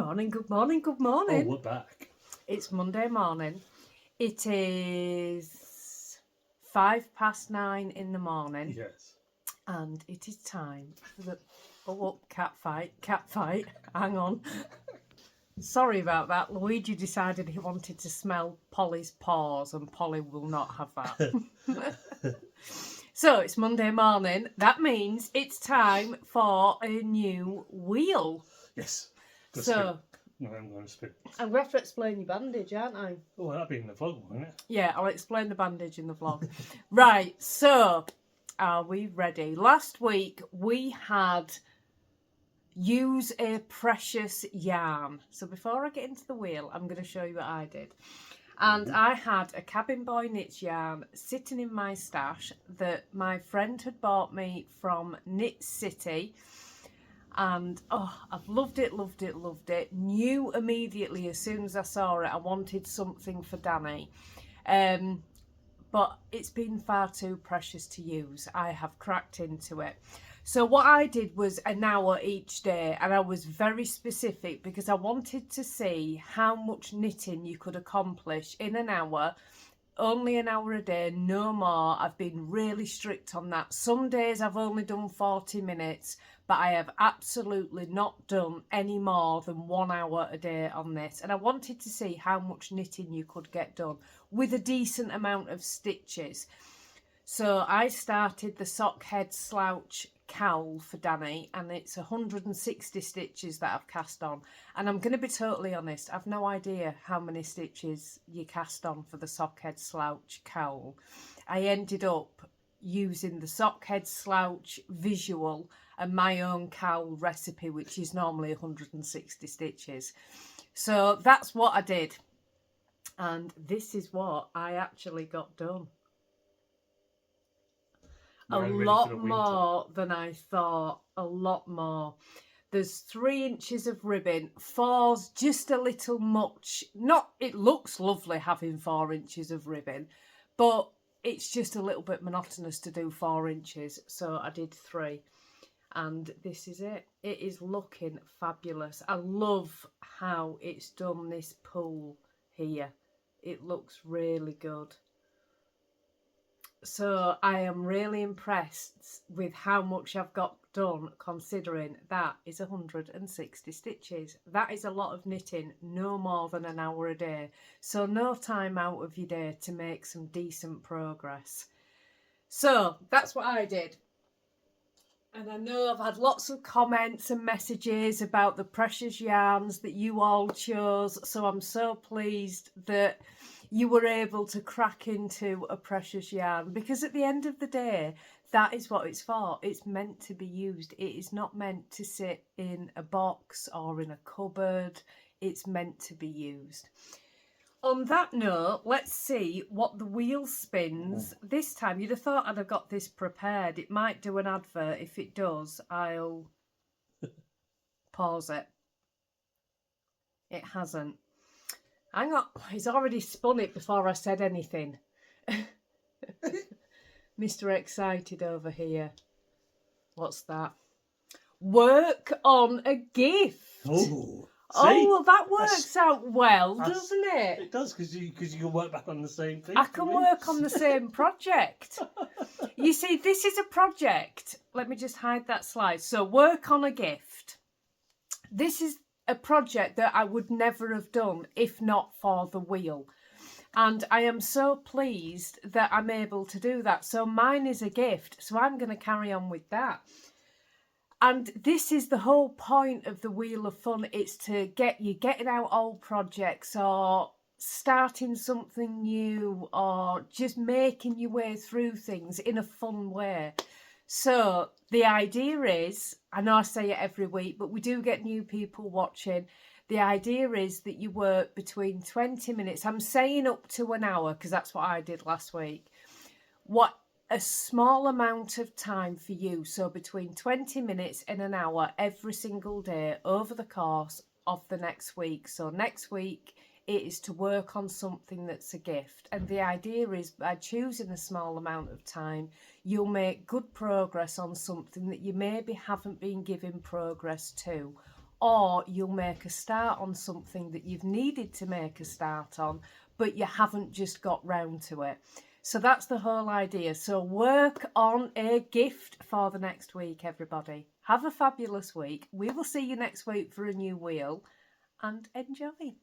morning, good morning, good morning. Oh, we're back. It's Monday morning. It is 9:05 in the morning. Yes. And it is time for the... Oh, cat fight. Hang on. Sorry about that. Luigi decided he wanted to smell Polly's paws and Polly will not have that. So, it's Monday morning. That means it's time for a new wheel. Yes. So, no, I'm going to spin. I'm going to have to explain your bandage, aren't I? Oh, that'll be in the vlog, won't it? Yeah, I'll explain the bandage in the vlog. Right, so, are we ready? Last week, we had use a precious yarn. So before I get into the wheel, I'm going to show you what I did. And I had a cabin boy knits yarn sitting in my stash that my friend had bought me from Knit City. And oh, I've loved it. Knew immediately as soon as I saw it I wanted something for Danny. But it's been far too precious to use. I have cracked into it. So what I did was an hour each day, and I was very specific because I wanted to see how much knitting you could accomplish in an hour. Only an hour a day, no more. I've been really strict on that. Some days I've only done 40 minutes, but I have absolutely not done any more than 1 hour a day on this. And I wanted to see how much knitting you could get done with a decent amount of stitches. So I started the sock head slouch cowl for Danny, and it's 160 stitches that I've cast on. And I'm going to be totally honest, I've no idea how many stitches you cast on for the sock head slouch cowl. I ended up using the sock head slouch visual and my own cowl recipe, which is normally 160 stitches. So that's what I did, and this is what I actually got done. A lot more than I thought, a lot more. There's 3 inches of ribbon, 4's just a little much. Not, it looks lovely having 4 inches of ribbon, but it's just a little bit monotonous to do 4 inches, so I did 3. And this is it. It is looking fabulous. I love how it's done this pull here. It looks really good. So I am really impressed with how much I've got done, considering that is 160 stitches. That is a lot of knitting, no more than an hour a day. So no time out of your day to make some decent progress. So that's what I did. And I know I've had lots of comments and messages about the precious yarns that you all chose. So I'm so pleased that you were able to crack into a precious yarn, because at the end of the day, that is what it's for. It's meant to be used. It is not meant to sit in a box or in a cupboard. It's meant to be used. On that note, let's see what the wheel spins this time. You'd have thought I'd have got this prepared. It might do an advert. If it does, I'll pause it. It hasn't. Hang on, he's already spun it before I said anything. Mr. Excited over here. What's that? Work on a gift. Oh, oh, well, that works out well, doesn't it? It does, because you can work back on the same thing. I can work on the same project. You see, this is a project. Let me just hide that slide. So, work on a gift. This is a project that I would never have done if not for the wheel. And I am so pleased that I'm able to do that. So mine is a gift, so I'm going to carry on with that. And this is the whole point of the Wheel of Fun. It's to get you getting out old projects, or starting something new, or just making your way through things in a fun way. So the idea is, I know I say it every week, but we do get new people watching. The idea is that you work between 20 minutes. I'm saying up to an hour because that's what I did last week. What a small amount of time for you. So between 20 minutes and an hour every single day over the course of the next week. So next week it is to work on something that's a gift. And the idea is, by choosing a small amount of time, you'll make good progress on something that you maybe haven't been giving progress to, or you'll make a start on something that you've needed to make a start on, but you haven't just got round to it. So that's the whole idea. So work on a gift for the next week, everybody. Have a fabulous week. We will see you next week for a new wheel, and enjoy.